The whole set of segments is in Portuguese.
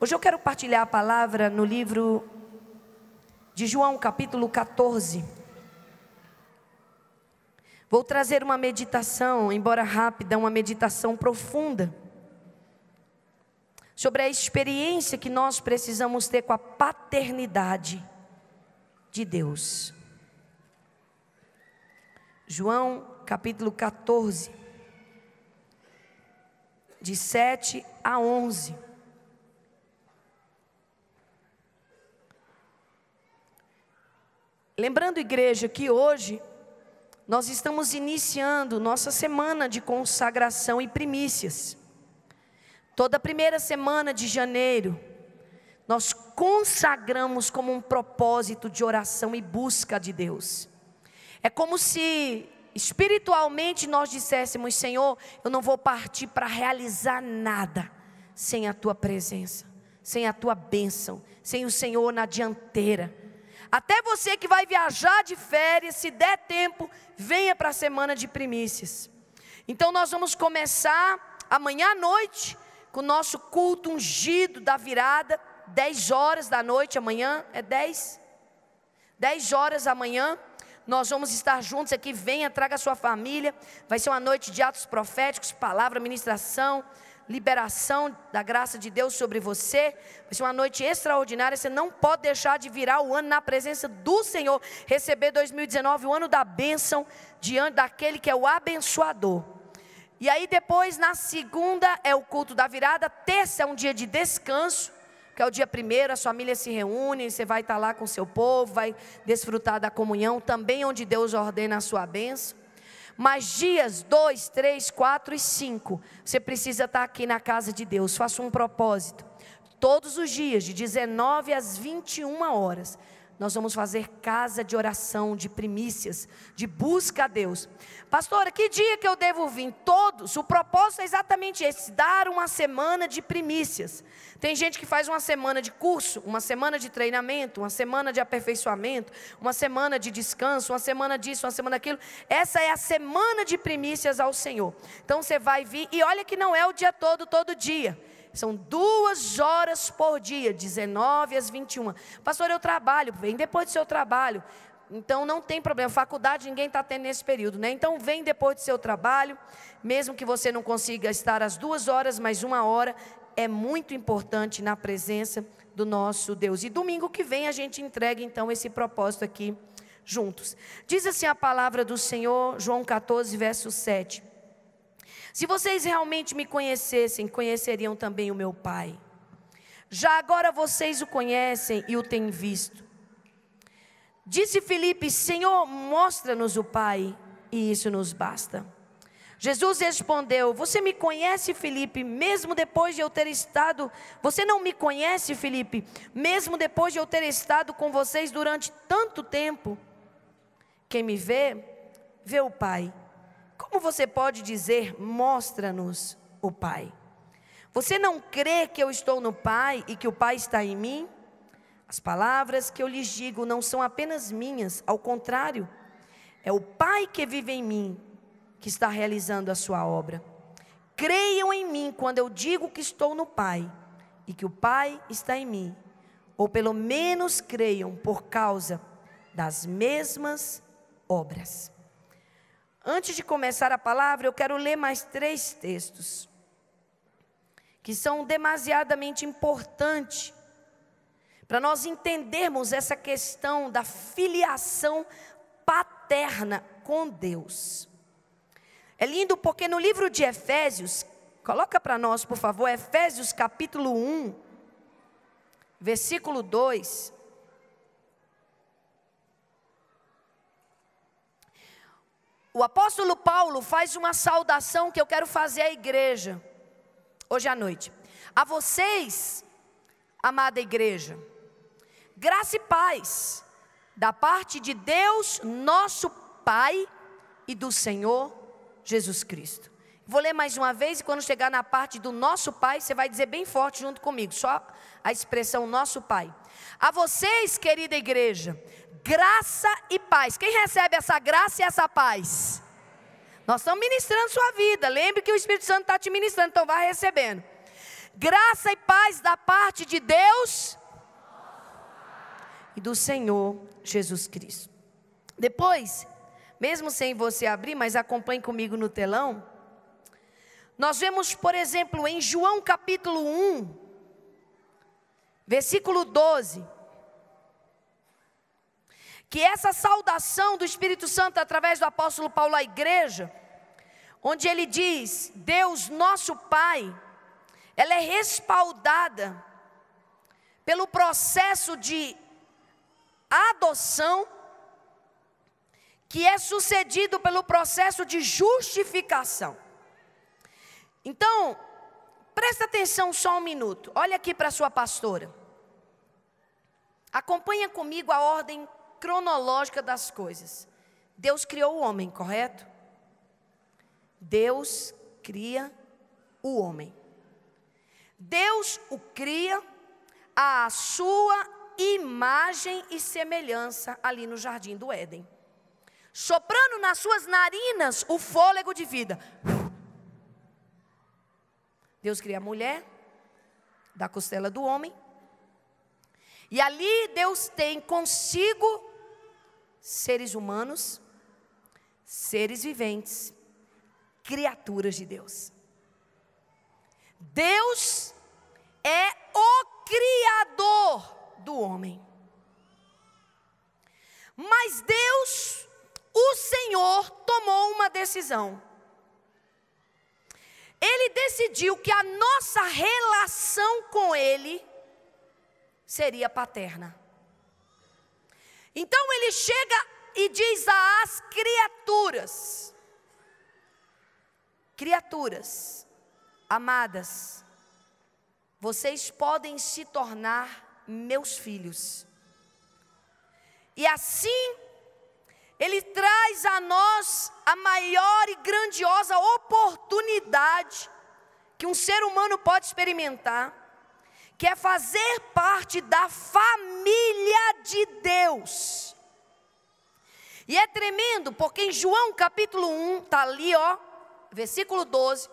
Hoje eu quero partilhar a palavra no livro de João, capítulo 14. Vou trazer uma meditação, embora rápida, uma meditação profunda, sobre a experiência que nós precisamos ter com a paternidade de Deus. João, capítulo 14, de 7 a 11. Lembrando, igreja, que hoje nós estamos iniciando nossa semana de consagração e primícias. Toda primeira semana de janeiro, nós consagramos como um propósito de oração e busca de Deus. É como se espiritualmente nós disséssemos: Senhor, eu não vou partir para realizar nada sem a Tua presença, sem a Tua bênção, sem o Senhor na dianteira. Até você que vai viajar de férias, se der tempo, venha para a semana de primícias. Então nós vamos começar amanhã à noite com o nosso culto ungido da virada, 10 horas da noite, amanhã é 10 horas da manhã. Nós vamos estar juntos aqui, venha, traga a sua família. Vai ser uma noite de atos proféticos, palavra, ministração, liberação da graça de Deus sobre você. Vai ser uma noite extraordinária. Você não pode deixar de virar o ano na presença do Senhor, receber 2019, o ano da bênção, diante daquele que é o abençoador. E aí depois, na segunda, é o culto da virada. Terça é um dia de descanso, que é o dia primeiro, as famílias se reúnem, você vai estar lá com o seu povo, vai desfrutar da comunhão, também onde Deus ordena a sua bênção. Mas dias 2, 3, 4 e 5, você precisa estar aqui na casa de Deus. Faça um propósito. Todos os dias, de 19 às 21 horas, nós vamos fazer casa de oração, de primícias, de busca a Deus. Pastora, que dia que eu devo vir? Todos. O propósito é exatamente esse: dar uma semana de primícias. Tem gente que faz uma semana de curso, uma semana de treinamento, uma semana de aperfeiçoamento, uma semana de descanso, uma semana disso, uma semana daquilo. Essa é a semana de primícias ao Senhor. Então você vai vir, e olha que não é o dia todo, todo dia. São 2 horas por dia, 19 às 21. Pastor, eu trabalho. Vem depois do seu trabalho. Então não tem problema, faculdade ninguém está tendo nesse período, né? Então vem depois do seu trabalho. Mesmo que você não consiga estar às 2 horas, mas 1 hora, é muito importante na presença do nosso Deus. E domingo que vem a gente entrega então esse propósito aqui juntos. Diz assim a palavra do Senhor, João 14, verso 7. Se vocês realmente me conhecessem, conheceriam também o meu Pai. Já agora vocês o conhecem e o têm visto. Disse Filipe: Senhor, mostra-nos o Pai, e isso nos basta. Jesus respondeu: Você me conhece, Filipe, mesmo depois de eu ter estado... Você não me conhece, Filipe, mesmo depois de eu ter estado com vocês durante tanto tempo? Quem me vê, vê o Pai. Como você pode dizer: mostra-nos o Pai? Você não crê que eu estou no Pai e que o Pai está em mim? As palavras que eu lhes digo não são apenas minhas, ao contrário, é o Pai que vive em mim, que está realizando a sua obra. Creiam em mim quando eu digo que estou no Pai e que o Pai está em mim, ou pelo menos creiam por causa das mesmas obras. Antes de começar a palavra, eu quero ler mais 3 textos, que são demasiadamente importantes, para nós entendermos essa questão da filiação paterna com Deus. É lindo porque no livro de Efésios, coloca para nós por favor, Efésios capítulo 1, versículo 2. O apóstolo Paulo faz uma saudação que eu quero fazer à igreja, hoje à noite. A vocês, amada igreja, graça e paz, da parte de Deus, nosso Pai, e do Senhor Jesus Cristo. Vou ler mais uma vez, e quando chegar na parte do nosso Pai, você vai dizer bem forte junto comigo, só a expressão nosso Pai. A vocês, querida igreja, graça e paz. Quem recebe essa graça e essa paz? Nós estamos ministrando sua vida. Lembre que o Espírito Santo está te ministrando, então vai recebendo. Graça e paz da parte de Deus e do Senhor Jesus Cristo. Depois, mesmo sem você abrir, mas acompanhe comigo no telão, nós vemos, por exemplo, em João capítulo 1, versículo 12, que essa saudação do Espírito Santo através do apóstolo Paulo à igreja, onde ele diz, Deus nosso Pai, ela é respaldada pelo processo de adoção, que é sucedido pelo processo de justificação. Então, presta atenção só um minuto, olha aqui para a sua pastora. Acompanha comigo a ordem cronológica das coisas. Deus criou o homem, correto? Deus cria o homem. Deus o cria à sua imagem e semelhança ali no jardim do Éden, soprando nas suas narinas o fôlego de vida. Deus cria a mulher da costela do homem, e ali Deus tem consigo seres humanos, seres viventes, criaturas de Deus. Deus é o Criador do homem. Mas Deus, o Senhor, tomou uma decisão. Ele decidiu que a nossa relação com Ele seria paterna. Então Ele chega e diz às criaturas: criaturas amadas, vocês podem se tornar meus filhos. E assim, Ele traz a nós a maior e grandiosa oportunidade que um ser humano pode experimentar, que é fazer parte da família de Deus. E é tremendo, porque em João capítulo 1, está ali, ó, versículo 12,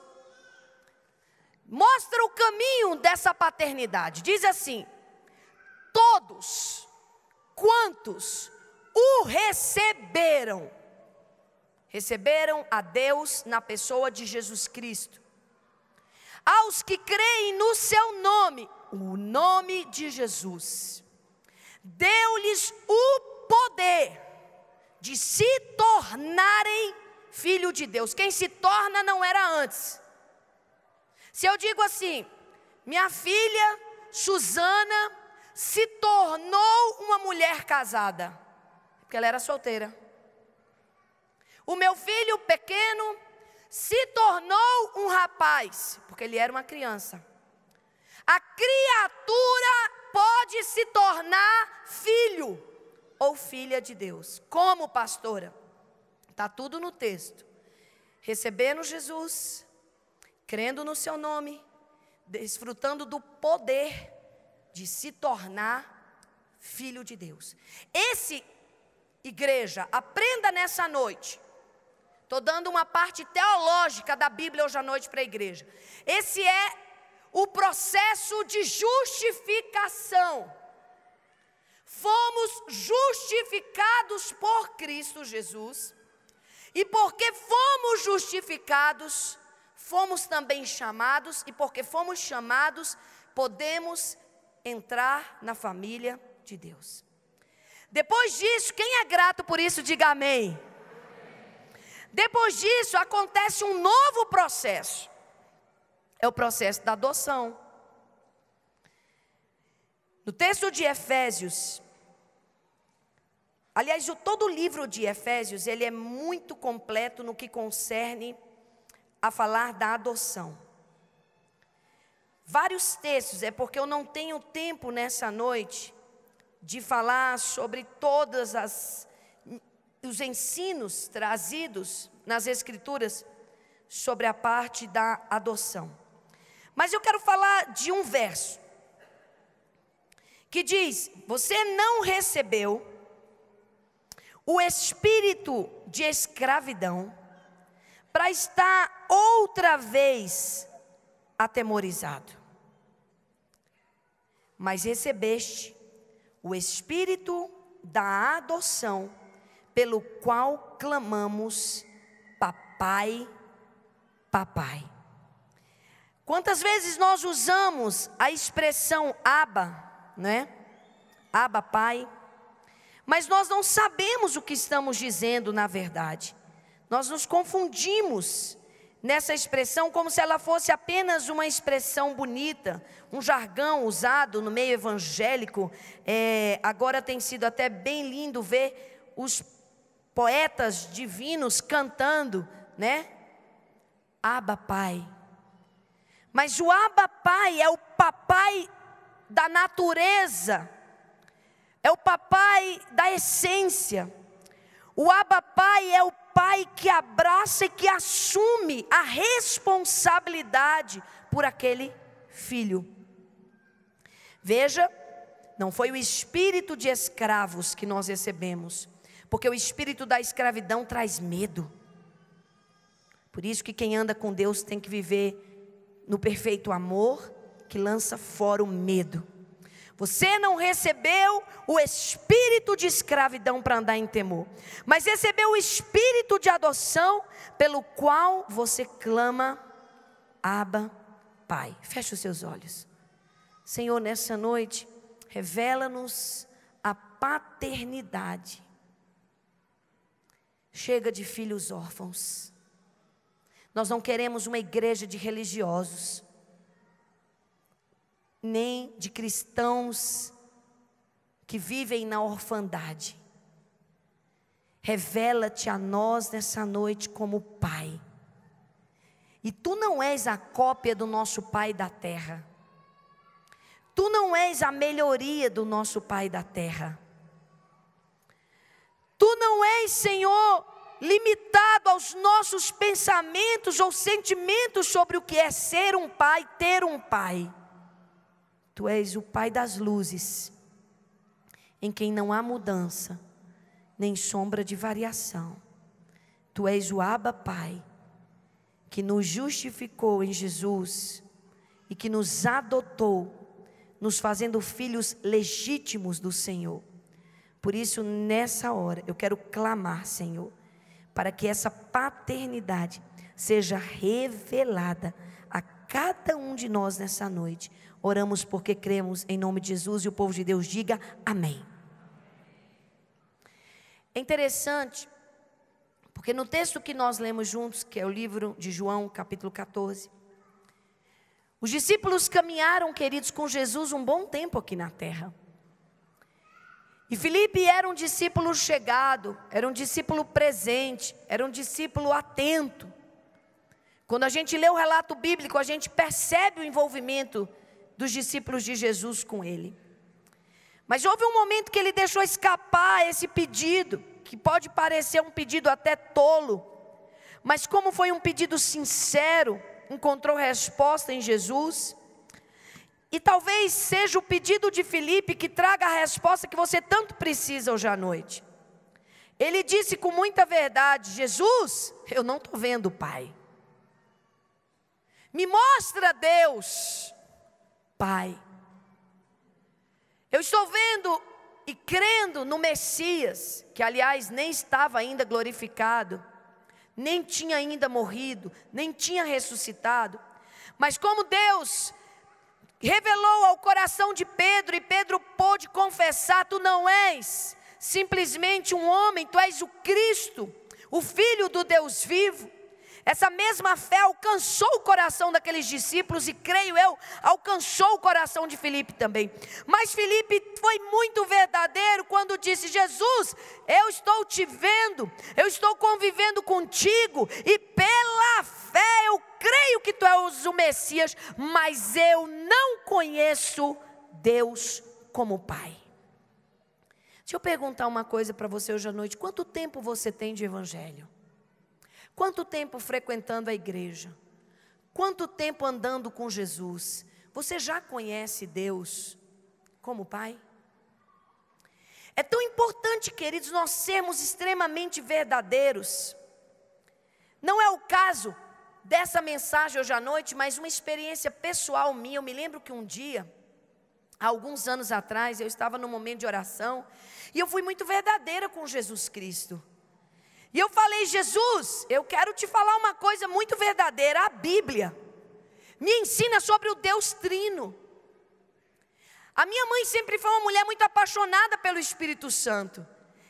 mostra o caminho dessa paternidade. Diz assim: todos quantos o receberam, receberam a Deus na pessoa de Jesus Cristo. Aos que creem no seu nome, o nome de Jesus, deu-lhes o poder de se tornarem filho de Deus. Quem se torna não era antes. Se eu digo assim, minha filha Suzana se tornou uma mulher casada, porque ela era solteira. O meu filho pequeno se tornou um rapaz, porque ele era uma criança. A criatura pode se tornar filho ou filha de Deus. Como, pastora? Está tudo no texto. Recebendo Jesus, crendo no seu nome, desfrutando do poder de se tornar filho de Deus. Igreja, aprenda nessa noite. Estou dando uma parte teológica da Bíblia hoje à noite para a igreja. Esse é o processo de justificação. Fomos justificados por Cristo Jesus. E porque fomos justificados, fomos também chamados. E porque fomos chamados, podemos entrar na família de Deus. Depois disso, quem é grato por isso, diga amém. Depois disso, acontece um novo processo. É o processo da adoção. No texto de Efésios, aliás, todo o livro de Efésios, ele é muito completo no que concerne a falar da adoção. Vários textos, é porque eu não tenho tempo nessa noite de falar sobre todos os ensinos trazidos nas Escrituras sobre a parte da adoção. Mas eu quero falar de um verso que diz: você não recebeu o espírito de escravidão para estar outra vez atemorizado. mas recebeste o Espírito da adoção, pelo qual clamamos, papai, papai. Quantas vezes nós usamos a expressão Abba, né? Abba, pai. Mas nós não sabemos o que estamos dizendo na verdade. Nós nos confundimos nessa expressão como se ela fosse apenas uma expressão bonita, um jargão usado no meio evangélico. Agora tem sido até bem lindo ver os poetas divinos cantando, né? Abba, pai. Mas o Abba, pai, é o papai da natureza, é o papai da essência. O Abba, pai, é o pai que abraça e que assume a responsabilidade por aquele filho. Veja, não foi o espírito de escravos que nós recebemos, porque o espírito da escravidão traz medo. Por isso que quem anda com Deus tem que viver no perfeito amor, que lança fora o medo. Você não recebeu o espírito de escravidão para andar em temor, mas recebeu o espírito de adoção, pelo qual você clama, Abba, Pai. Feche os seus olhos. Senhor, nessa noite, revela-nos a paternidade. Chega de filhos órfãos. Nós não queremos uma igreja de religiosos, nem de cristãos que vivem na orfandade. Revela-te a nós nessa noite como Pai. E tu não és a cópia do nosso Pai da terra. Tu não és a melhoria do nosso Pai da terra. Tu não és, Senhor, limitado aos nossos pensamentos ou sentimentos sobre o que é ser um pai, ter um pai. Tu és o Pai das luzes, em quem não há mudança, nem sombra de variação. Tu és o Abba, Pai, que nos justificou em Jesus e que nos adotou, nos fazendo filhos legítimos do Senhor. Por isso, nessa hora, eu quero clamar, Senhor, para que essa paternidade seja revelada a cada um de nós nessa noite. Oramos porque cremos em nome de Jesus, e o povo de Deus diga amém. É interessante, porque no texto que nós lemos juntos, que é o livro de João, capítulo 14, os discípulos caminharam, queridos, com Jesus um bom tempo aqui na terra. E Filipe era um discípulo chegado, era um discípulo presente, era um discípulo atento. Quando a gente lê o relato bíblico, a gente percebe o envolvimento dos discípulos de Jesus com ele. Mas houve um momento que ele deixou escapar esse pedido, que pode parecer um pedido até tolo, mas como foi um pedido sincero, encontrou resposta em Jesus. E talvez seja o pedido de Filipe que traga a resposta que você tanto precisa hoje à noite. Ele disse com muita verdade: Jesus, eu não estou vendo o Pai. Me mostra Deus, Pai. Eu estou vendo e crendo no Messias, que aliás nem estava ainda glorificado, nem tinha ainda morrido, nem tinha ressuscitado. Mas como Deus revelou ao coração de Pedro, e Pedro pôde confessar: tu não és simplesmente um homem, tu és o Cristo, o Filho do Deus vivo. Essa mesma fé alcançou o coração daqueles discípulos e, creio eu, alcançou o coração de Filipe também. Mas Filipe foi muito verdadeiro quando disse: Jesus, eu estou te vendo, eu estou convivendo contigo, e pela fé eu creio que tu és o Messias, mas eu não conheço Deus como Pai. Deixa eu perguntar uma coisa para você hoje à noite: quanto tempo você tem de evangelho? Quanto tempo frequentando a igreja? Quanto tempo andando com Jesus? Você já conhece Deus como Pai? É tão importante, queridos, nós sermos extremamente verdadeiros. Não é o caso dessa mensagem hoje à noite, mas uma experiência pessoal minha. Eu me lembro que um dia há alguns anos atrás, eu estava num momento de oração, e eu fui muito verdadeira com Jesus Cristo. E eu falei: Jesus, eu quero te falar uma coisa muito verdadeira. A Bíblia me ensina sobre o Deus Trino. A minha mãe sempre foi uma mulher muito apaixonada pelo Espírito Santo.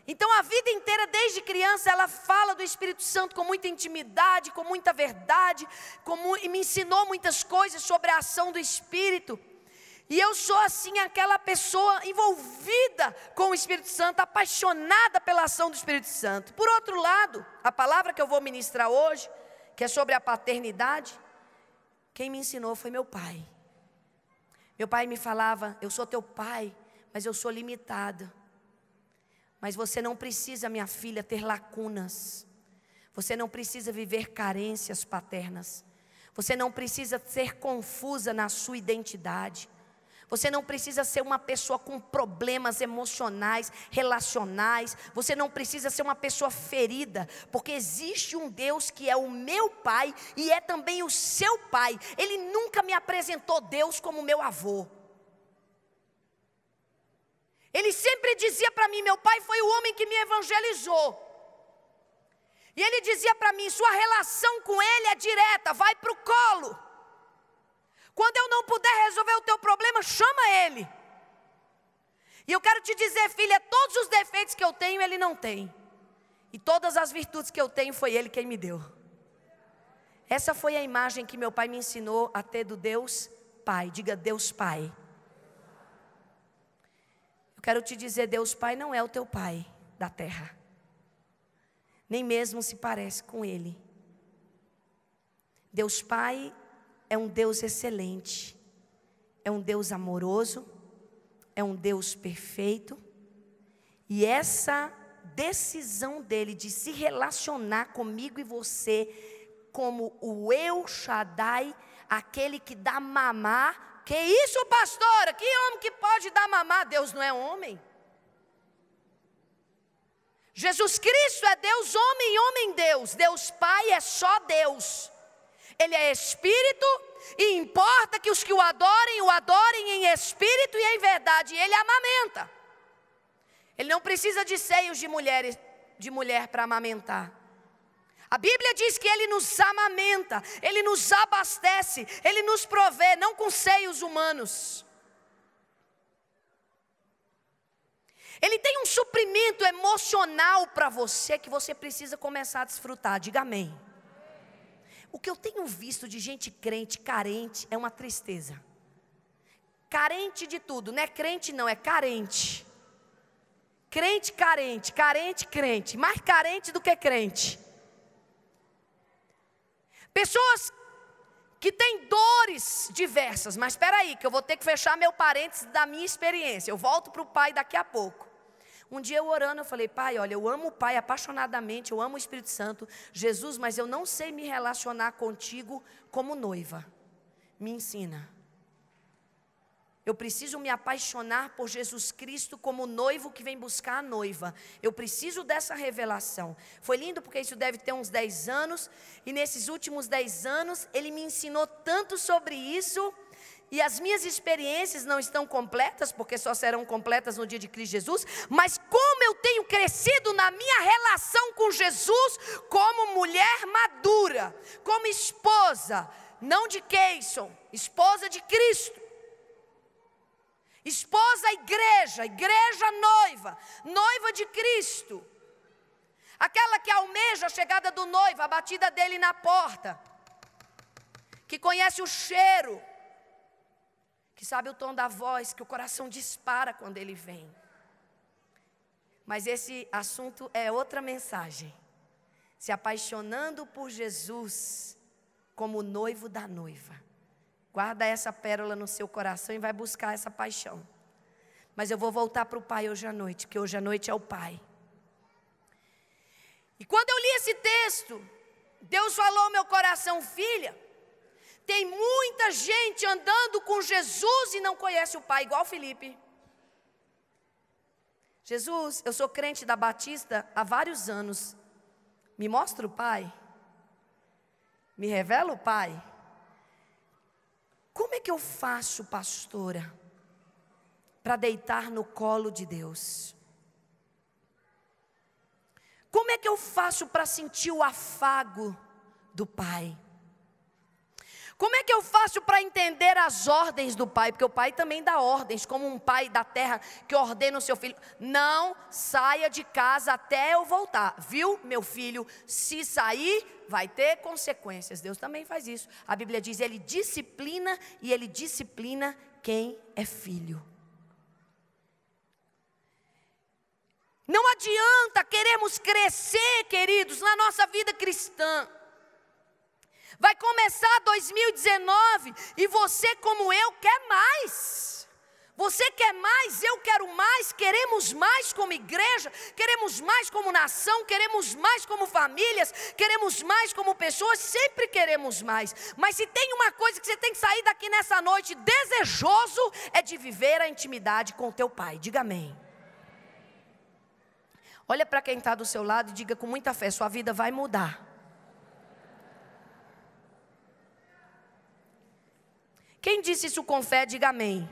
Então a vida inteira, desde criança, ela fala do Espírito Santo com muita intimidade, com muita verdade, e me ensinou muitas coisas sobre a ação do Espírito. E eu sou assim, aquela pessoa envolvida com o Espírito Santo, apaixonada pela ação do Espírito Santo. Por outro lado, a palavra que eu vou ministrar hoje, que é sobre a paternidade, quem me ensinou foi meu pai. Meu pai me falava: eu sou teu pai, mas eu sou limitada. Mas você não precisa, minha filha, ter lacunas. Você não precisa viver carências paternas. Você não precisa ser confusa na sua identidade. Você não precisa ser uma pessoa com problemas emocionais, relacionais. Você não precisa ser uma pessoa ferida, porque existe um Deus que é o meu pai e é também o seu pai. Ele nunca me apresentou Deus como meu avô. Ele sempre dizia para mim: meu pai foi o homem que me evangelizou. E ele dizia para mim: sua relação com ele é direta, vai para o colo. Quando eu não puder resolver o teu problema, chama ele. E eu quero te dizer, filha, todos os defeitos que eu tenho, ele não tem. E todas as virtudes que eu tenho, foi ele quem me deu. Essa foi a imagem que meu pai me ensinou a ter do Deus Pai. Diga: Deus Pai. Eu quero te dizer, Deus Pai não é o teu pai da terra. Nem mesmo se parece com ele. Deus Pai é um Deus excelente, é um Deus amoroso, é um Deus perfeito. E essa decisão dele de se relacionar comigo e você como o El Shaddai, aquele que dá mamar. Que isso, pastora? Que homem que pode dar mamar? Deus não é homem. Jesus Cristo é Deus homem e homem Deus. Deus Pai é só Deus. Ele é Espírito, e importa que os que o adorem em Espírito e em verdade. E Ele amamenta. Ele não precisa de seios de mulher para amamentar. A Bíblia diz que Ele nos amamenta, Ele nos abastece, Ele nos provê, não com seios humanos. Ele tem um suprimento emocional para você que você precisa começar a desfrutar. Diga amém. O que eu tenho visto de gente crente, carente, é uma tristeza. Carente de tudo, não é crente não, é carente. Crente, carente, carente, crente, mais carente do que crente. Pessoas que têm dores diversas, mas espera aí, que eu vou ter que fechar meu parênteses da minha experiência. Eu volto para o pai daqui a pouco. Um dia eu orando, eu falei: pai, olha, eu amo o pai apaixonadamente, eu amo o Espírito Santo, Jesus, mas eu não sei me relacionar contigo como noiva. Me ensina. Eu preciso me apaixonar por Jesus Cristo como noivo que vem buscar a noiva. Eu preciso dessa revelação. Foi lindo porque isso deve ter uns 10 anos. E nesses últimos 10 anos, Ele me ensinou tanto sobre isso. E as minhas experiências não estão completas, porque só serão completas no dia de Cristo Jesus. Mas como eu tenho crescido na minha relação com Jesus, como mulher madura, como esposa, não de Keyson, esposa de Cristo. Esposa igreja, igreja noiva, noiva de Cristo. Aquela que almeja a chegada do noivo, a batida dele na porta. Que conhece o cheiro. Que sabe o tom da voz, que o coração dispara quando ele vem. Mas esse assunto é outra mensagem. Se apaixonando por Jesus como noivo da noiva. Guarda essa pérola no seu coração e vai buscar essa paixão. Mas eu vou voltar para o pai hoje à noite, porque hoje à noite é o pai. E quando eu li esse texto, Deus falou ao meu coração: filha, tem muita gente andando com Jesus e não conhece o pai, igual Felipe. Jesus, eu sou crente da Batista há vários anos. Me mostra o pai? Me revela o pai? Como é que eu faço, pastora, para deitar no colo de Deus? Como é que eu faço para sentir o afago do Pai? Como é que eu faço para entender as ordens do Pai? Porque o Pai também dá ordens, como um pai da terra que ordena o seu filho: não saia de casa até eu voltar. Viu, meu filho? Se sair, vai ter consequências. Deus também faz isso. A Bíblia diz: Ele disciplina e Ele disciplina quem é filho. Não adianta queremos crescer, queridos, na nossa vida cristã. Vai começar 2019 e você, como eu, quer mais. Você quer mais, eu quero mais, queremos mais como igreja, queremos mais como nação, queremos mais como famílias, queremos mais como pessoas, sempre queremos mais. Mas se tem uma coisa que você tem que sair daqui nessa noite desejoso, é de viver a intimidade com o teu Pai. Diga amém. Olha para quem está do seu lado e diga com muita fé: sua vida vai mudar. Quem disse isso com fé, diga amém.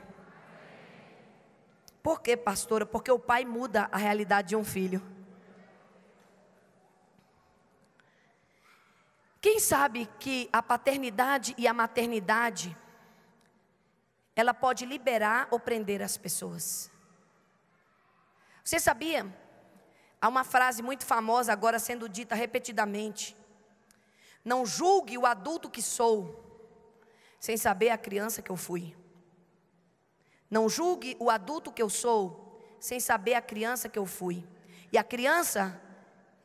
Por quê, pastora? Porque o pai muda a realidade de um filho. Quem sabe que a paternidade e a maternidade, ela pode liberar ou prender as pessoas? Você sabia? Há uma frase muito famosa agora sendo dita repetidamente: não julgue o adulto que sou sem saber a criança que eu fui. Não julgue o adulto que eu sou sem saber a criança que eu fui. E a criança,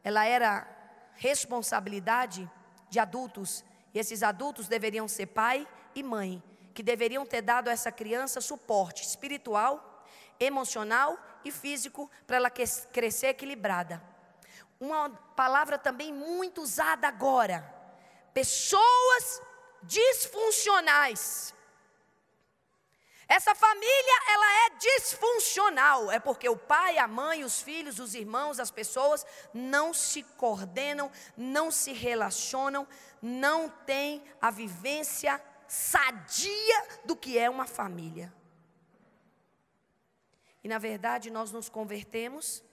ela era responsabilidade de adultos. E esses adultos deveriam ser pai e mãe, que deveriam ter dado a essa criança suporte espiritual, emocional e físico para ela crescer equilibrada. Uma palavra também muito usada agora: pessoas disfuncionais. Essa família, ela é disfuncional. É porque o pai, a mãe, os filhos, os irmãos, as pessoas não se coordenam, não se relacionam, não têm a vivência sadia do que é uma família. E na verdade nós nos convertemos,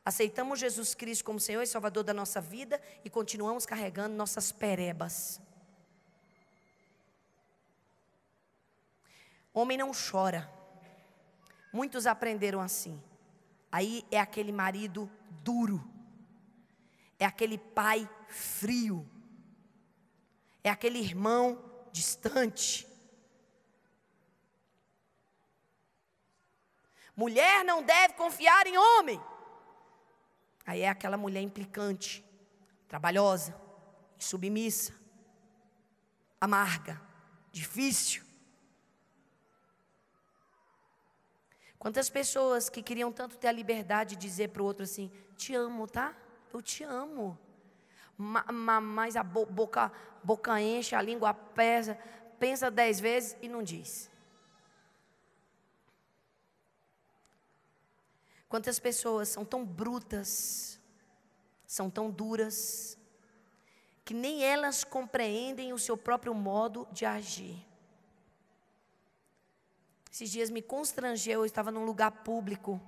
aceitamos Jesus Cristo como Senhor e Salvador da nossa vida e continuamos carregando nossas perebas. Homem não chora. Muitos aprenderam assim. Aí é aquele marido duro. É aquele pai frio. É aquele irmão distante. Mulher não deve confiar em homem. Aí é aquela mulher implicante, trabalhosa, submissa, amarga, difícil. Quantas pessoas que queriam tanto ter a liberdade de dizer para o outro assim: te amo, tá? Eu te amo. Mas a boca enche, a língua pesa, pensa 10 vezes e não diz. Quantas pessoas são tão brutas, são tão duras, que nem elas compreendem o seu próprio modo de agir. Esses dias me constrangeu, eu estava num lugar público,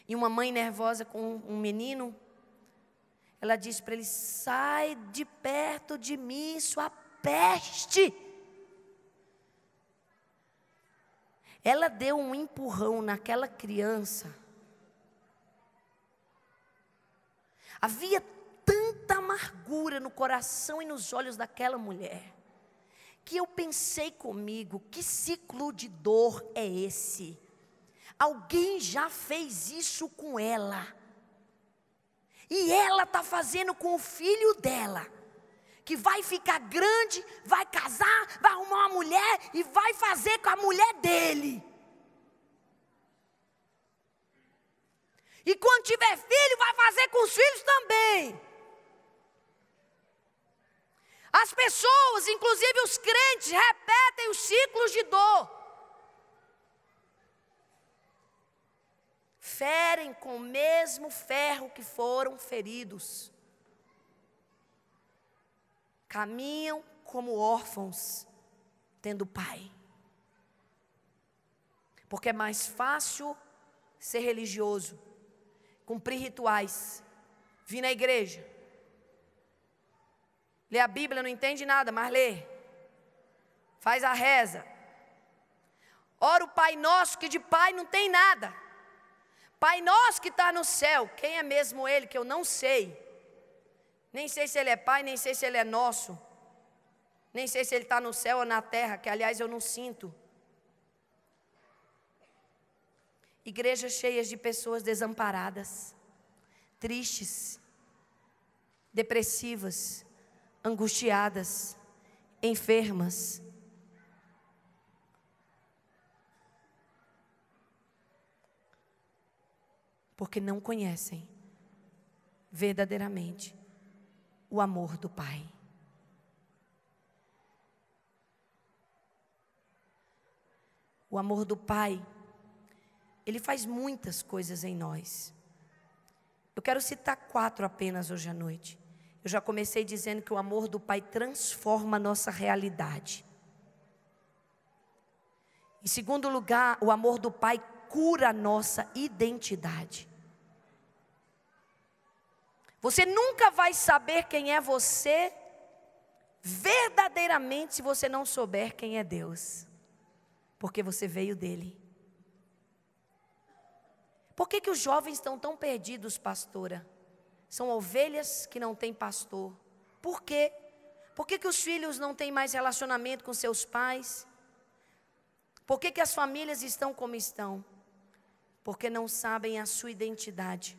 e uma mãe nervosa com um menino, ela disse para ele: sai de perto de mim, sua peste. Ela deu um empurrão naquela criança. Havia tanta amargura no coração e nos olhos daquela mulher, que eu pensei comigo: que ciclo de dor é esse? Alguém já fez isso com ela. E ela está fazendo com o filho dela, que vai ficar grande, vai casar, vai arrumar uma mulher e vai fazer com a mulher dele. E quando tiver filho, vai fazer com os filhos também. As pessoas, inclusive os crentes, repetem os ciclos de dor. Ferem com o mesmo ferro que foram feridos. Caminham como órfãos, tendo pai. Porque é mais fácil ser religioso, cumprir rituais, vir na igreja, lê a Bíblia, não entende nada, mas lê, faz a reza, ora o Pai Nosso, que de Pai não tem nada. Pai Nosso que está no céu, quem é mesmo Ele, que eu não sei. Nem sei se Ele é Pai, nem sei se Ele é nosso. Nem sei se Ele está no céu ou na terra, que aliás eu não sinto. Igrejas cheias de pessoas desamparadas, tristes, depressivas, angustiadas, enfermas. Porque não conhecem verdadeiramente o amor do Pai. O amor do Pai, Ele faz muitas coisas em nós. Eu quero citar 4 apenas hoje à noite. Eu já comecei dizendo que o amor do Pai transforma a nossa realidade. Em segundo lugar, o amor do Pai cura a nossa identidade. Você nunca vai saber quem é você verdadeiramente se você não souber quem é Deus. Porque você veio dele. Por que os jovens estão tão perdidos, pastora? São ovelhas que não têm pastor. Por quê? Por que os filhos não têm mais relacionamento com seus pais? Por que as famílias estão como estão? Porque não sabem a sua identidade.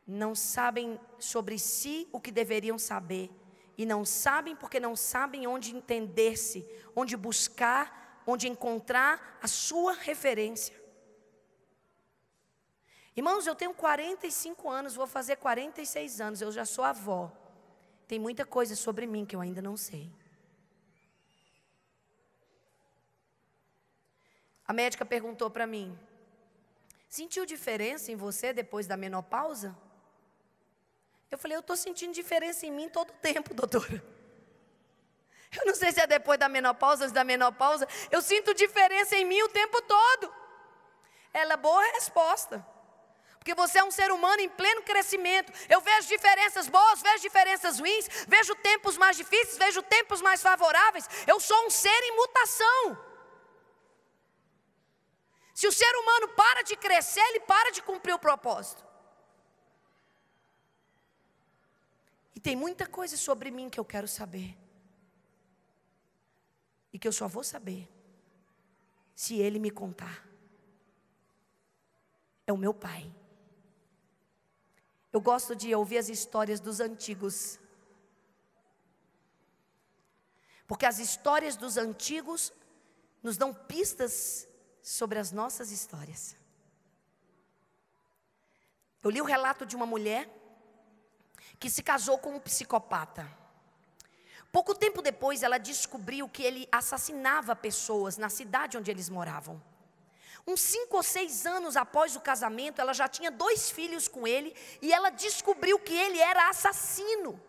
Não sabem sobre si o que deveriam saber. E não sabem porque não sabem onde entender-se, onde buscar, onde encontrar a sua referência. Irmãos, eu tenho 45 anos, vou fazer 46 anos, eu já sou avó. Tem muita coisa sobre mim que eu ainda não sei. A médica perguntou para mim: sentiu diferença em você depois da menopausa? Eu falei: eu estou sentindo diferença em mim todo o tempo, doutora. Eu não sei se é depois da menopausa, antes da menopausa. Eu sinto diferença em mim o tempo todo. Ela, boa resposta. Porque você é um ser humano em pleno crescimento. Eu vejo diferenças boas, vejo diferenças ruins, vejo tempos mais difíceis, vejo tempos mais favoráveis. Eu sou um ser em mutação. Se o ser humano para de crescer, ele para de cumprir o propósito. E tem muita coisa sobre mim que eu quero saber. E que eu só vou saber se Ele me contar. É o meu Pai. Eu gosto de ouvir as histórias dos antigos. Porque as histórias dos antigos nos dão pistas sobre as nossas histórias. Eu li o relato de uma mulher que se casou com um psicopata. Pouco tempo depois, ela descobriu que ele assassinava pessoas na cidade onde eles moravam. Uns 5 ou 6 anos após o casamento, ela já tinha 2 filhos com ele, e ela descobriu que ele era assassino.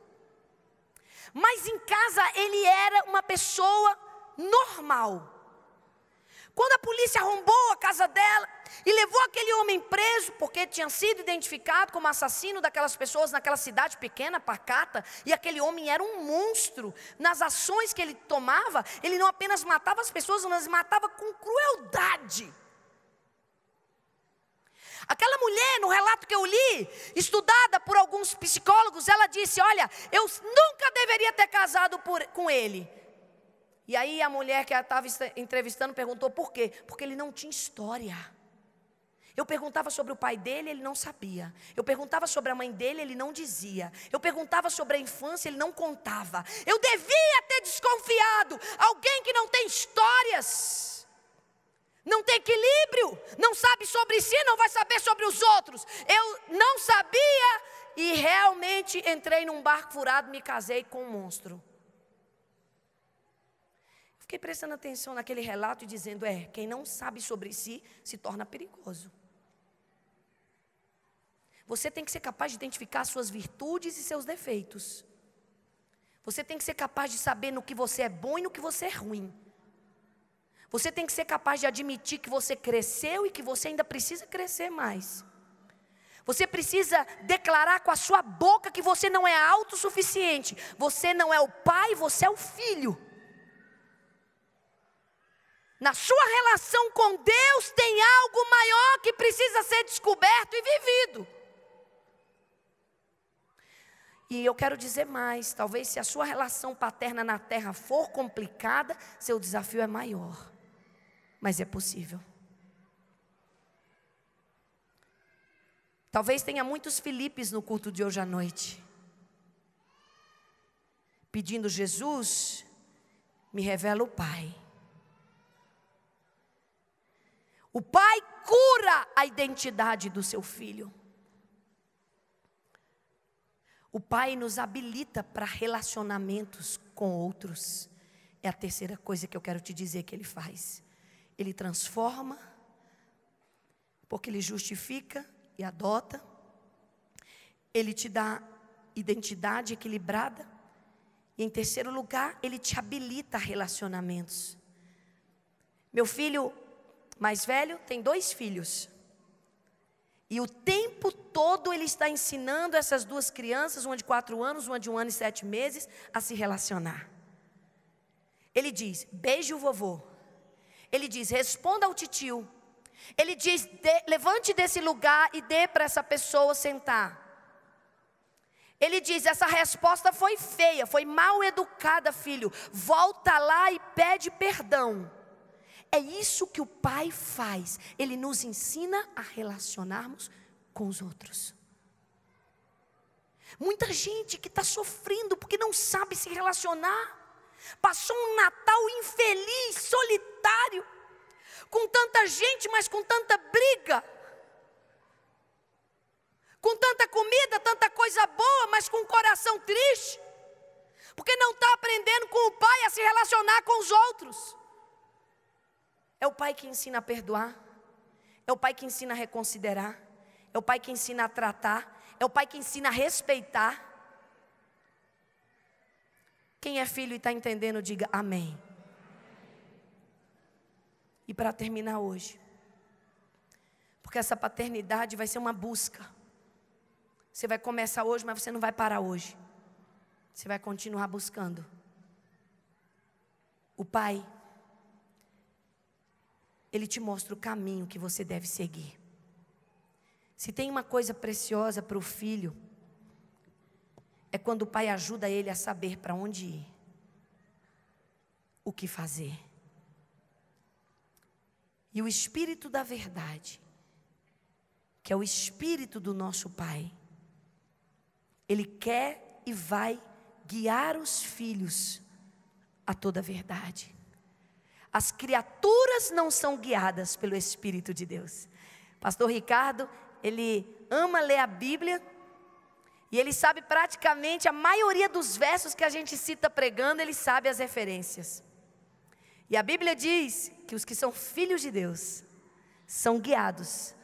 Mas em casa ele era uma pessoa normal. Quando a polícia arrombou a casa dela e levou aquele homem preso, porque tinha sido identificado como assassino daquelas pessoas naquela cidade pequena, pacata, e aquele homem era um monstro. Nas ações que ele tomava, ele não apenas matava as pessoas, mas matava com crueldade. Aquela mulher, no relato que eu li, estudada por alguns psicólogos, ela disse: olha, eu nunca deveria ter casado com ele. E aí a mulher que ela estava entrevistando perguntou por quê? Porque ele não tinha história. Eu perguntava sobre o pai dele, ele não sabia. Eu perguntava sobre a mãe dele, ele não dizia. Eu perguntava sobre a infância, ele não contava. Eu devia ter desconfiado. Alguém que não tem histórias, não tem equilíbrio, não sabe sobre si, não vai saber sobre os outros. Eu não sabia e realmente entrei num barco furado, me casei com um monstro. Fiquei prestando atenção naquele relato e dizendo: quem não sabe sobre si se torna perigoso. Você tem que ser capaz de identificar suas virtudes e seus defeitos. Você tem que ser capaz de saber no que você é bom e no que você é ruim. Você tem que ser capaz de admitir que você cresceu e que você ainda precisa crescer mais. Você precisa declarar com a sua boca que você não é autossuficiente. Você não é o pai, você é o filho. Na sua relação com Deus tem algo maior que precisa ser descoberto e vivido. E eu quero dizer mais, talvez se a sua relação paterna na terra for complicada, seu desafio é maior. Mas é possível. Talvez tenha muitos Filipes no culto de hoje à noite, pedindo: Jesus, me revela o Pai. O Pai cura a identidade do seu filho. O Pai nos habilita para relacionamentos com outros. É a terceira coisa que eu quero te dizer que Ele faz. Ele transforma, porque Ele justifica e adota. Ele te dá identidade equilibrada. E em terceiro lugar, Ele te habilita a relacionamentos. Meu filho mais velho tem 2 filhos. E o tempo todo ele está ensinando essas 2 crianças, uma de 4 anos, uma de 1 ano e 7 meses, a se relacionar. Ele diz: beije o vovô. Ele diz: responda ao titio. Ele diz: levante desse lugar e dê para essa pessoa sentar. Ele diz: essa resposta foi feia, foi mal educada, filho. Volta lá e pede perdão. É isso que o Pai faz. Ele nos ensina a relacionarmos com os outros. Muita gente que está sofrendo porque não sabe se relacionar. Passou um Natal infeliz, solitário, com tanta gente, mas com tanta briga, com tanta comida, tanta coisa boa, mas com o coração triste, porque não está aprendendo com o Pai a se relacionar com os outros. É o Pai que ensina a perdoar, é o Pai que ensina a reconsiderar, é o Pai que ensina a tratar, é o Pai que ensina a respeitar. Quem é filho e está entendendo, diga amém. E para terminar hoje, porque essa paternidade vai ser uma busca. Você vai começar hoje, mas você não vai parar hoje. Você vai continuar buscando. O Pai, Ele te mostra o caminho que você deve seguir. Se tem uma coisa preciosa para o filho, é quando o pai ajuda ele a saber para onde ir, o que fazer. E o Espírito da verdade, que é o Espírito do nosso Pai, Ele quer e vai guiar os filhos a toda a verdade. As criaturas não são guiadas pelo Espírito de Deus. Pastor Ricardo, ele ama ler a Bíblia e ele sabe praticamente a maioria dos versos que a gente cita pregando, ele sabe as referências. E a Bíblia diz que os que são filhos de Deus são guiados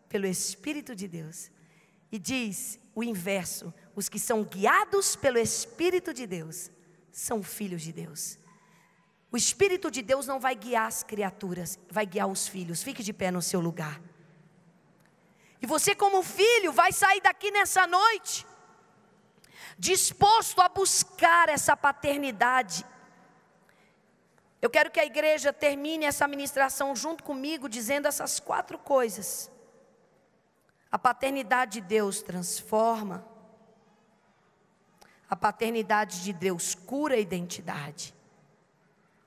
pelo Espírito de Deus. E diz o inverso: os que são guiados pelo Espírito de Deus são filhos de Deus. O Espírito de Deus não vai guiar as criaturas, vai guiar os filhos. Fique de pé no seu lugar. E você, como filho, vai sair daqui nessa noite disposto a buscar essa paternidade. Eu quero que a igreja termine essa ministração junto comigo dizendo essas 4 coisas. A paternidade de Deus transforma. A paternidade de Deus cura a identidade.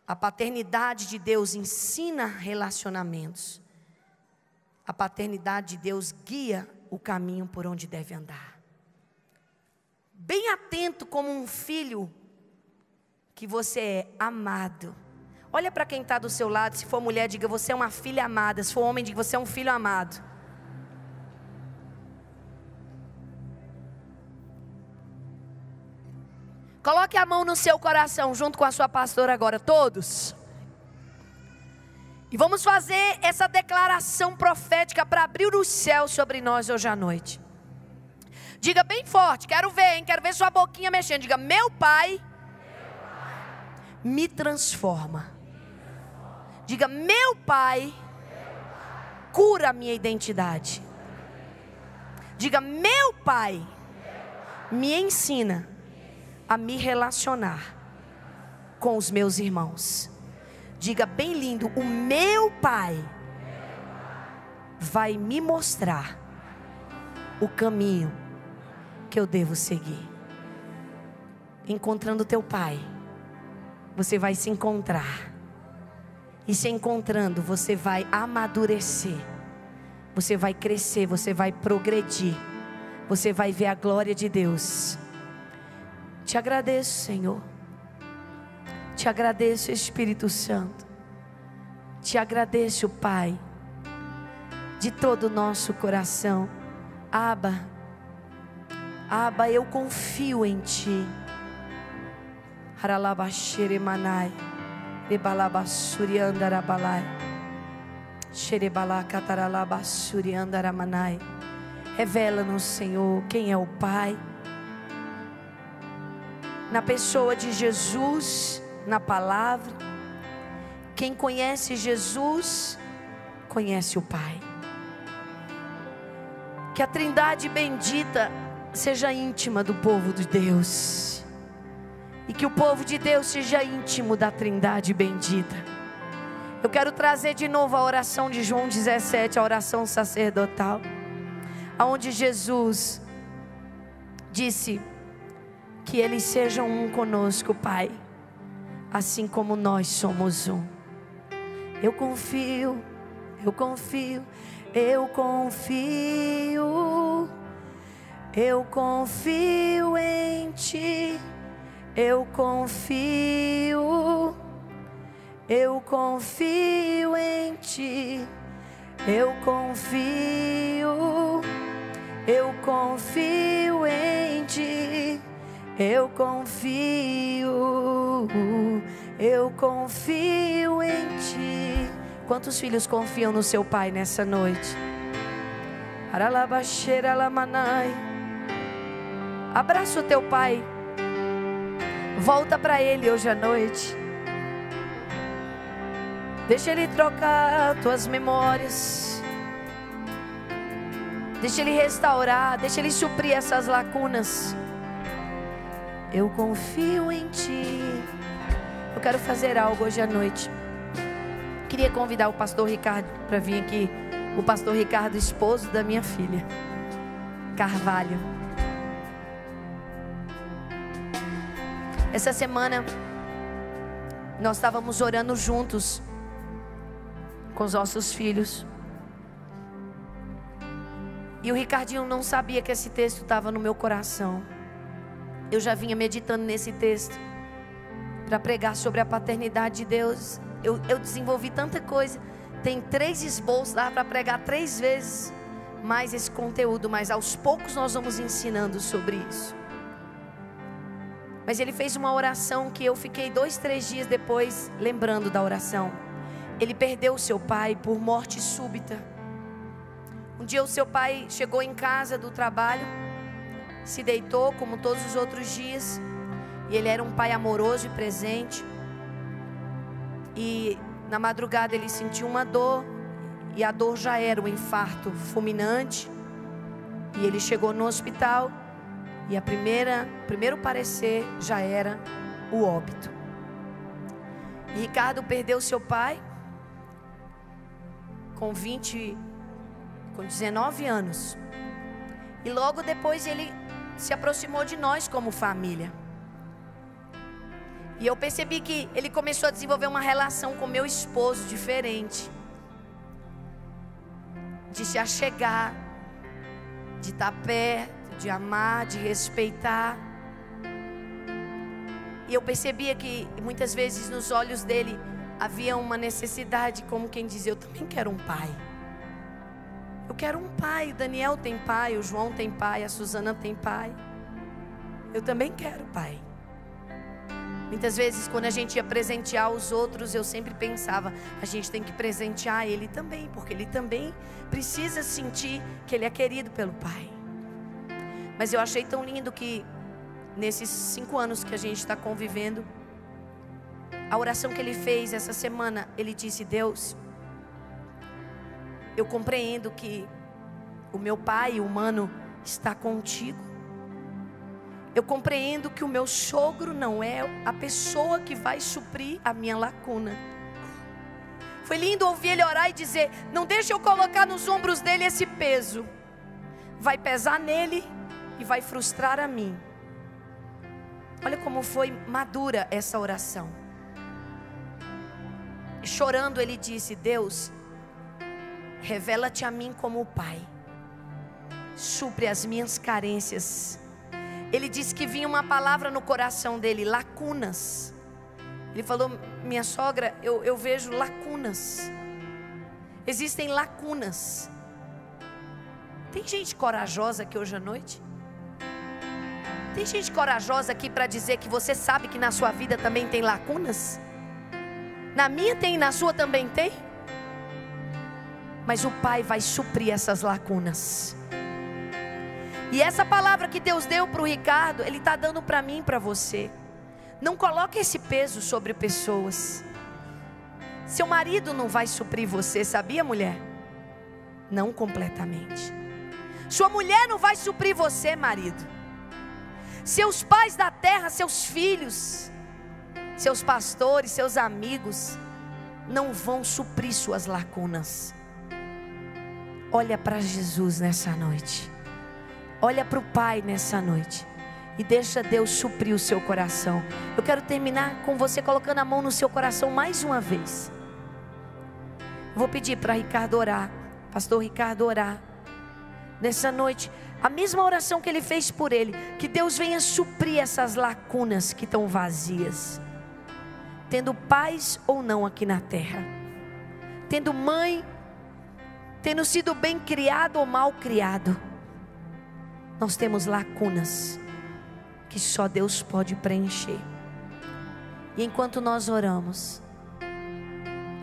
A paternidade de Deus ensina relacionamentos. A paternidade de Deus guia o caminho por onde deve andar. Bem atento como um filho que você é amado. Olha para quem está do seu lado. Se for mulher, diga: você é uma filha amada. Se for homem, diga: você é um filho amado. Coloque a mão no seu coração junto com a sua pastora agora, todos. E vamos fazer essa declaração profética para abrir os céus sobre nós hoje à noite. Diga bem forte, quero ver, hein? Quero ver sua boquinha mexendo. Diga: meu Pai me transforma, Diga: meu Pai cura a minha identidade. Diga: meu Pai me ensina a me relacionar com os meus irmãos. Diga bem lindo: o meu Pai vai me mostrar o caminho que eu devo seguir. Encontrando teu Pai, você vai se encontrar. E se encontrando, você vai amadurecer. Você vai crescer, você vai progredir. Você vai ver a glória de Deus. Te agradeço, Senhor. Te agradeço, Espírito Santo. Te agradeço, Pai, de todo o nosso coração. Abba, Abba, eu confio em Ti. Haralabaxeremanai, Rebalabasuriandarabalai, Xerebalacatarabassuriandaramanai. Revela-nos, Senhor, quem é o Pai. Na pessoa de Jesus, na palavra. Quem conhece Jesus, conhece o Pai. Que a Trindade bendita seja íntima do povo de Deus. E que o povo de Deus seja íntimo da Trindade bendita. Eu quero trazer de novo a oração de João 17, a oração sacerdotal, aonde Jesus disse que eles sejam um conosco, Pai, assim como nós somos um. Eu confio, eu confio, eu confio, eu confio em Ti, eu confio, eu confio em Ti, eu confio, eu confio em Ti, eu confio, eu confio em Ti. Quantos filhos confiam no seu Pai nessa noite? Abraça o teu Pai. Volta para Ele hoje à noite. Deixa Ele trocar tuas memórias. Deixa Ele restaurar. Deixa Ele suprir essas lacunas. Eu confio em Ti. Eu quero fazer algo hoje à noite. Queria convidar o pastor Ricardo para vir aqui. O pastor Ricardo, esposo da minha filha Carvalho. Essa semana nós estávamos orando juntos com os nossos filhos. E o Ricardinho não sabia que esse texto estava no meu coração. Eu já vinha meditando nesse texto para pregar sobre a paternidade de Deus. Eu desenvolvi tanta coisa. Tem 3 esboços, dá para pregar 3 vezes mais esse conteúdo, mas aos poucos nós vamos ensinando sobre isso. Mas ele fez uma oração que eu fiquei 2, 3 dias depois lembrando da oração. Ele perdeu o seu pai por morte súbita. Um dia o seu pai chegou em casa do trabalho, se deitou como todos os outros dias, e ele era um pai amoroso e presente. E na madrugada ele sentiu uma dor, e a dor já era um infarto fulminante. E ele chegou no hospital, e primeiro parecer já era o óbito. E Ricardo perdeu seu pai com 19 anos. E logo depois ele se aproximou de nós como família. E eu percebi que ele começou a desenvolver uma relação com meu esposo diferente. De se achegar, de estar perto, de amar, de respeitar. E eu percebia que muitas vezes nos olhos dele havia uma necessidade, como quem diz: eu também quero um pai. Eu quero um pai. O Daniel tem pai, o João tem pai, a Suzana tem pai. Eu também quero pai. Muitas vezes quando a gente ia presentear os outros, eu sempre pensava: a gente tem que presentear ele também, porque ele também precisa sentir que ele é querido pelo pai. Mas eu achei tão lindo que nesses 5 anos que a gente está convivendo, A oração que ele fez essa semana, ele disse: Deus, eu compreendo que o meu pai humano está contigo. Eu compreendo que o meu sogro não é a pessoa que vai suprir a minha lacuna. Foi lindo ouvir ele orar e dizer: não deixa eu colocar nos ombros dele esse peso. Vai pesar nele e vai frustrar a mim. Olha como foi madura essa oração. E chorando ele disse: Deus, revela-te a mim como o Pai, supre as minhas carências. Ele disse que vinha uma palavra no coração dele: lacunas. Ele falou: minha sogra, eu vejo lacunas. Existem lacunas. Tem gente corajosa aqui hoje à noite? Tem gente corajosa aqui para dizer que você sabe que na sua vida também tem lacunas? Na minha tem, na sua também tem. Mas o Pai vai suprir essas lacunas. E essa palavra que Deus deu para o Ricardo, Ele está dando para mim e para você. Não coloque esse peso sobre pessoas. Seu marido não vai suprir você, sabia, mulher? Não completamente. Sua mulher não vai suprir você, marido. Seus pais da terra, seus filhos, seus pastores, seus amigos, não vão suprir suas lacunas. Olha para Jesus nessa noite. Olha para o Pai nessa noite. E deixa Deus suprir o seu coração. Eu quero terminar com você colocando a mão no seu coração mais uma vez. Vou pedir para Ricardo orar, pastor Ricardo orar nessa noite, a mesma oração que ele fez por ele. Que Deus venha suprir essas lacunas que estão vazias, tendo pais ou não aqui na terra, tendo mãe, tendo sido bem criado ou mal criado. Nós temos lacunas que só Deus pode preencher. E enquanto nós oramos,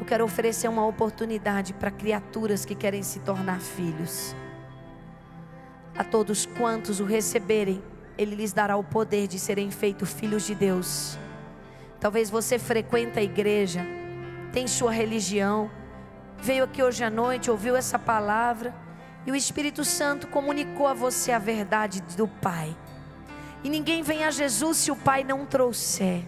eu quero oferecer uma oportunidade para criaturas que querem se tornar filhos. A todos quantos o receberem, Ele lhes dará o poder de serem feitos filhos de Deus. Talvez você frequenta a igreja, tem sua religião, veio aqui hoje à noite, ouviu essa palavra, e o Espírito Santo comunicou a você a verdade do Pai. E ninguém vem a Jesus se o Pai não trouxer.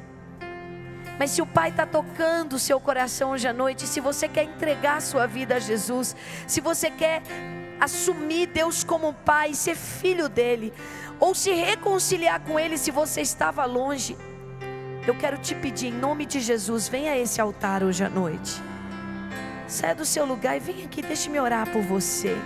Mas se o Pai está tocando o seu coração hoje à noite, se você quer entregar a sua vida a Jesus, se você quer assumir Deus como Pai, ser filho dele, ou se reconciliar com Ele se você estava longe, eu quero te pedir em nome de Jesus, venha a esse altar hoje à noite. Saia do seu lugar e vem aqui, deixe-me orar por você.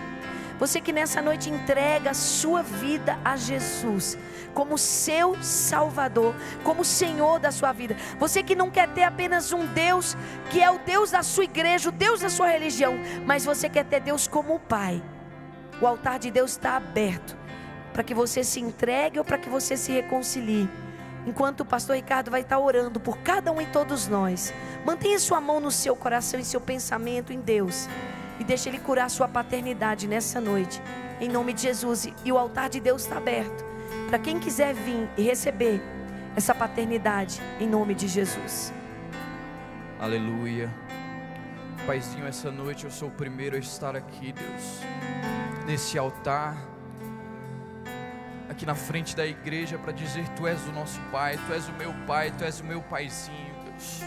Você que nessa noite entrega a sua vida a Jesus como seu Salvador, como Senhor da sua vida. Você que não quer ter apenas um Deus que é o Deus da sua igreja, o Deus da sua religião, mas você quer ter Deus como o Pai. O altar de Deus está aberto para que você se entregue ou para que você se reconcilie. Enquanto o pastor Ricardo vai estar orando por cada um e todos nós, mantenha sua mão no seu coração e seu pensamento em Deus. E deixa Ele curar a sua paternidade nessa noite, em nome de Jesus. E o altar de Deus está aberto para quem quiser vir e receber essa paternidade, em nome de Jesus. Aleluia. Paizinho, essa noite eu sou o primeiro a estar aqui, Deus, nesse altar, aqui na frente da igreja, para dizer: Tu és o nosso Pai, Tu és o meu Pai, Tu és o meu Paizinho, Deus.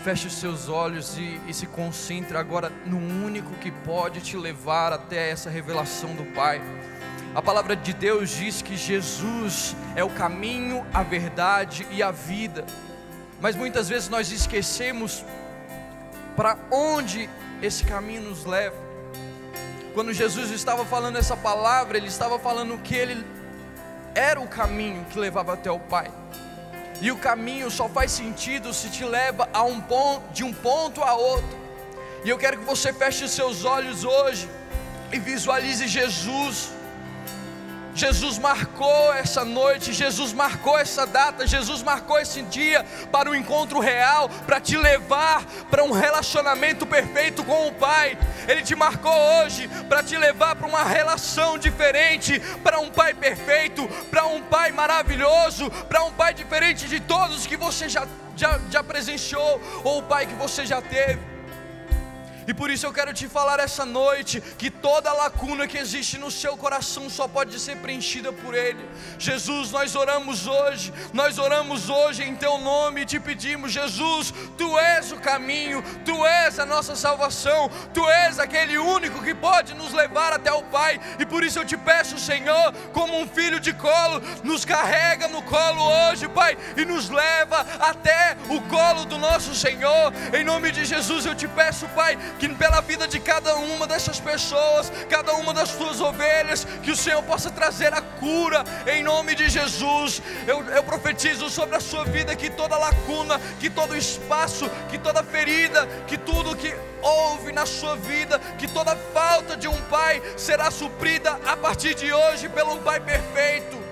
Feche os seus olhos e se concentre agora no único que pode te levar até essa revelação do Pai. A palavra de Deus diz que Jesus é o caminho, a verdade e a vida. Mas muitas vezes nós esquecemos para onde esse caminho nos leva. Quando Jesus estava falando essa palavra, Ele estava falando que Ele era o caminho que levava até o Pai. E o caminho só faz sentido se te leva a de um ponto a outro. E eu quero que você feche os seus olhos hoje e visualize Jesus. Jesus marcou essa noite, Jesus marcou essa data, Jesus marcou esse dia para um encontro real, para te levar para um relacionamento perfeito com o Pai. Ele te marcou hoje para te levar para uma relação diferente, para um Pai perfeito, para um Pai maravilhoso, para um Pai diferente de todos que você já presenciou, ou o Pai que você já teve. E por isso eu quero te falar essa noite que toda lacuna que existe no seu coração só pode ser preenchida por Ele. Jesus, nós oramos hoje em Teu nome e te pedimos: Jesus, Tu és o caminho, Tu és a nossa salvação, Tu és aquele único que pode nos levar até o Pai. E por isso eu te peço, Senhor, como um filho de colo, nos carrega no colo hoje, Pai, e nos leva até o colo do nosso Senhor. Em nome de Jesus eu te peço, Pai, que pela vida de cada uma dessas pessoas, cada uma das tuas ovelhas, que o Senhor possa trazer a cura, em nome de Jesus. Eu profetizo sobre a sua vida que toda lacuna, que todo espaço, que toda ferida, que tudo que houve na sua vida, que toda falta de um Pai será suprida a partir de hoje pelo um Pai perfeito.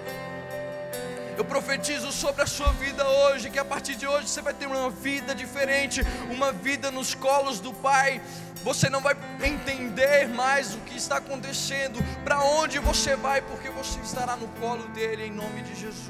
Eu profetizo sobre a sua vida hoje, que a partir de hoje você vai ter uma vida diferente, uma vida nos colos do Pai. Você não vai entender mais o que está acontecendo, para onde você vai, porque você estará no colo dele, em nome de Jesus.